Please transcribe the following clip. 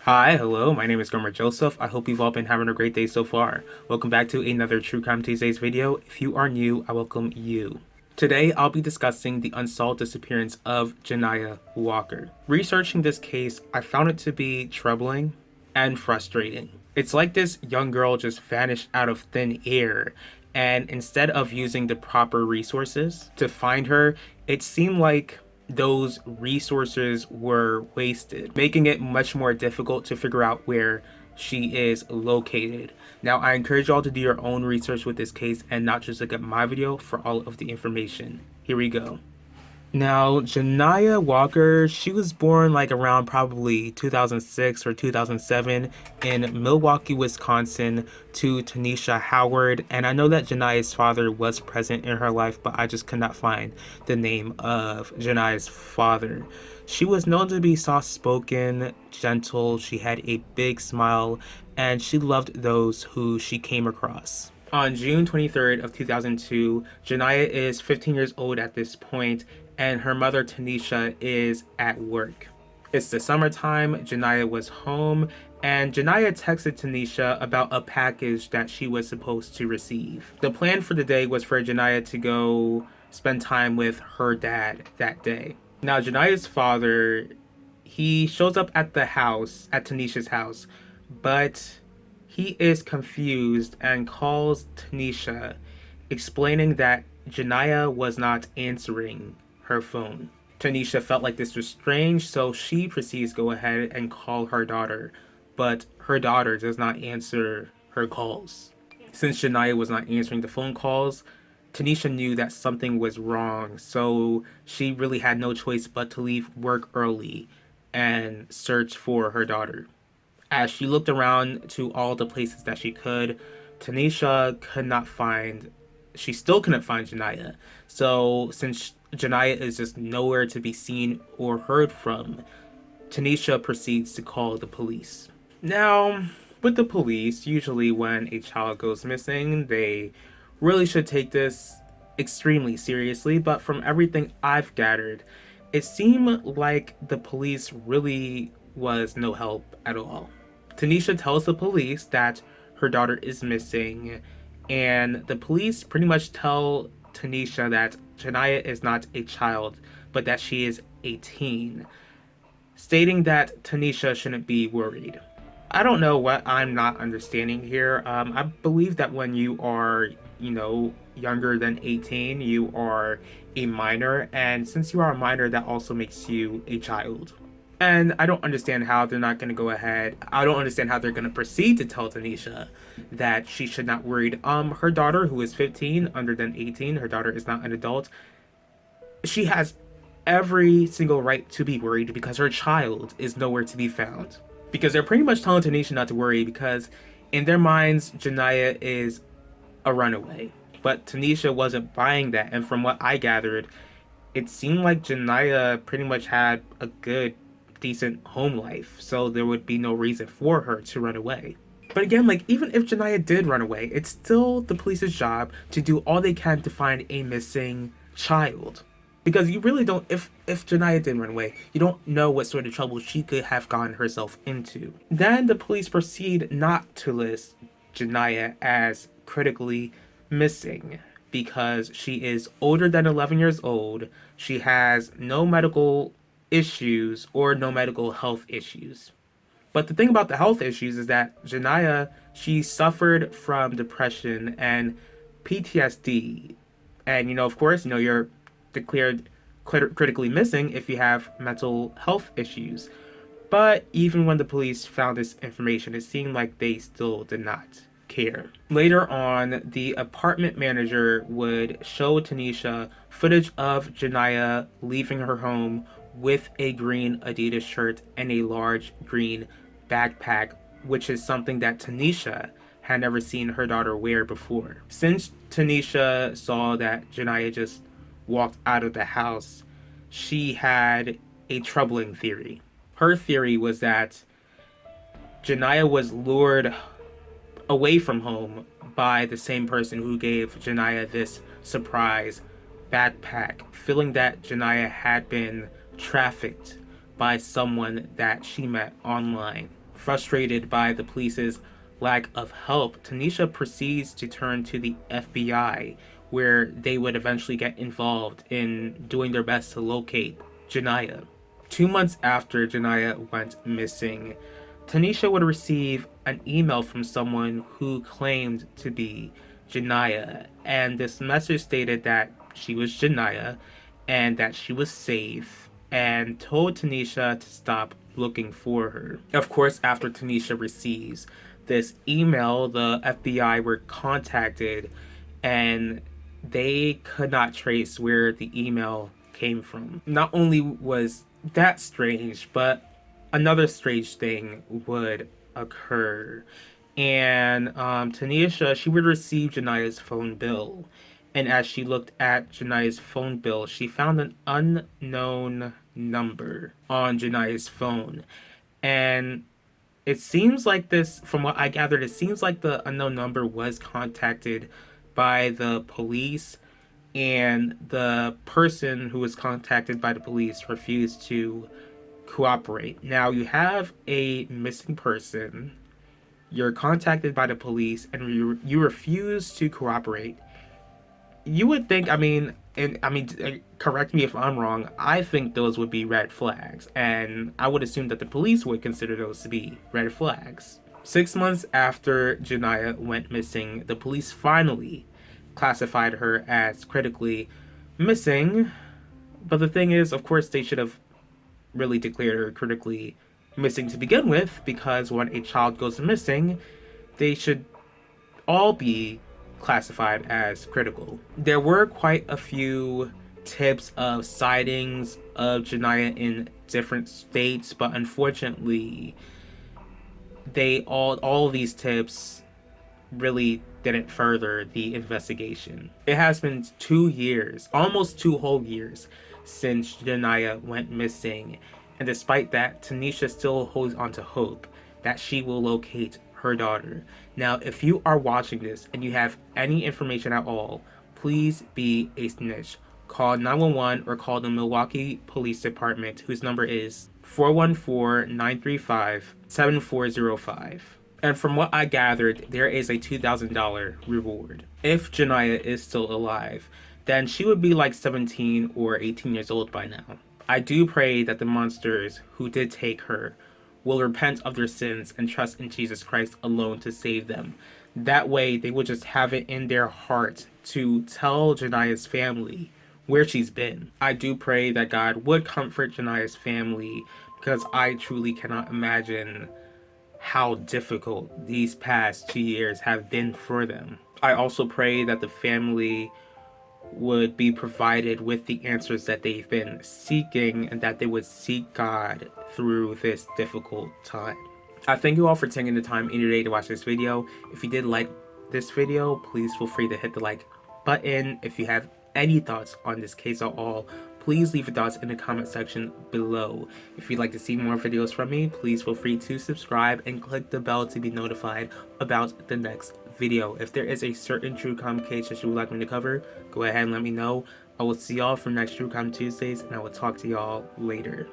Hi, hello, my name is Gomer Joseph. I hope you've all been having a great day so far. Welcome back to another True Crime Tuesdays video. If you are new, I welcome you. Today, I'll be discussing the unsolved disappearance of Joniah Walker. Researching this case, I found it to be troubling and frustrating. It's like this young girl just vanished out of thin air, and instead of using the proper resources to find her, it seemed like those resources were wasted, making it much more difficult to figure out where she is located. Now, I encourage y'all to do your own research with this case and not just look at my video for all of the information. Here we go. Now, Joniah Walker, she was born like around probably 2006 or 2007 in Milwaukee, Wisconsin to Tanisha Howard. And I know that Joniah's father was present in her life, but I just could not find the name of Joniah's father. She was known to be soft-spoken, gentle, she had a big smile, and she loved those who she came across. On June 23rd of 2002, Joniah is 15 years old at this point, and her mother Tanisha is at work. It's the summertime, Joniah was home, and Joniah texted Tanisha about a package that she was supposed to receive. The plan for the day was for Joniah to go spend time with her dad that day. Now, Joniah's father, he shows up at the house, at Tanisha's house, but he is confused and calls Tanisha, explaining that Joniah was not answering her phone. Tanisha felt like this was strange, so she proceeds to go ahead and call her daughter, but her daughter does not answer her calls. Since Joniah was not answering the phone calls, Tanisha knew that something was wrong, so she really had no choice but to leave work early and search for her daughter. As she looked around to all the places that she could, Tanisha could not find, she still couldn't find Joniah. So since Joniah is just nowhere to be seen or heard from, Tanisha proceeds to call the police. Now, with the police, usually when a child goes missing, they really should take this extremely seriously, but from everything I've gathered, it seemed like the police really was no help at all. Tanisha tells the police that her daughter is missing, and the police pretty much tell Tanisha that Joniah is not a child, but that she is a teen, stating that Tanisha shouldn't be worried. I don't know what I'm not understanding here. I believe that when you are, younger than 18, you are a minor, and since you are a minor, that also makes you a child. And I don't understand how they're not going to go ahead. I don't understand how they're going to proceed to tell Tanisha that she should not worry. Her daughter, who is 15, under than 18, her daughter is not an adult. She has every single right to be worried because her child is nowhere to be found. Because they're pretty much telling Tanisha not to worry because in their minds, Joniah is a runaway. But Tanisha wasn't buying that. And from what I gathered, it seemed like Joniah pretty much had a good, decent home life, so there would be no reason for her to run away. But again, even if Joniah did run away, it's still the police's job to do all they can to find a missing child. Because you really don't, if Joniah didn't run away, you don't know what sort of trouble she could have gotten herself into. Then the police proceed not to list Joniah as critically missing because she is older than 11 years old, she has no medical issues or no medical health issues. But the thing about the health issues is that Joniah, she suffered from depression and PTSD. And, of course, you're declared critically missing if you have mental health issues. But even when the police found this information, it seemed like they still did not care. Later on, the apartment manager would show Tanisha footage of Joniah leaving her home with a green Adidas shirt and a large green backpack, which is something that Tanisha had never seen her daughter wear before. Since Tanisha saw that Joniah just walked out of the house, she had a troubling theory. Her theory was that Joniah was lured away from home by the same person who gave Joniah this surprise backpack, feeling that Joniah had been trafficked by someone that she met online. Frustrated by the police's lack of help, Tanisha proceeds to turn to the FBI, where they would eventually get involved in doing their best to locate Joniah. 2 months after Joniah went missing, Tanisha would receive an email from someone who claimed to be Joniah, and this message stated that she was Joniah and that she was safe, and told Tanisha to stop looking for her. Of course, after Tanisha receives this email, the FBI were contacted and they could not trace where the email came from. Not only was that strange, but another strange thing would occur. And Tanisha, she would receive Joniah's phone bill. And as she looked at Joniah's phone bill, she found an unknown number on Joniah's phone. And it seems like this, from what I gathered, it seems like the unknown number was contacted by the police, and the person who was contacted by the police refused to cooperate. Now, you have a missing person, you're contacted by the police, and you refuse to cooperate. You would think, correct me if I'm wrong, I think those would be red flags, and I would assume that the police would consider those to be red flags. 6 months after Joniah went missing, the police finally classified her as critically missing, but the thing is, of course, they should have really declared her critically missing to begin with, because when a child goes missing, they should all be classified as critical. There were quite a few tips of sightings of Joniah in different states, but unfortunately, all of these tips really didn't further the investigation. It has been 2 years, almost 2 whole years, since Joniah went missing, and despite that, Tanisha still holds on to hope that she will locate her daughter. Now, if you are watching this and you have any information at all, please be a snitch. Call 911 or call the Milwaukee Police Department, whose number is 414-935-7405. And from what I gathered, there is a $2,000 reward. If Joniah is still alive, then she would be like 17 or 18 years old by now. I do pray that the monsters who did take her will repent of their sins and trust in Jesus Christ alone to save them. That way, they will just have it in their heart to tell Joniah's family where she's been. I do pray that God would comfort Joniah's family, because I truly cannot imagine how difficult these past 2 years have been for them. I also pray that the family would be provided with the answers that they've been seeking, and that they would seek God through this difficult time. I thank you all for taking the time in your day to watch this video. If you did like this video, please feel free to hit the like button. If you have any thoughts on this case at all, please leave your thoughts in the comment section below. If you'd like to see more videos from me, please feel free to subscribe and click the bell to be notified about the next video. If there is a certain true crime case that you would like me to cover, go ahead and let me know. I will see y'all for next True Crime Tuesdays, and I will talk to y'all later.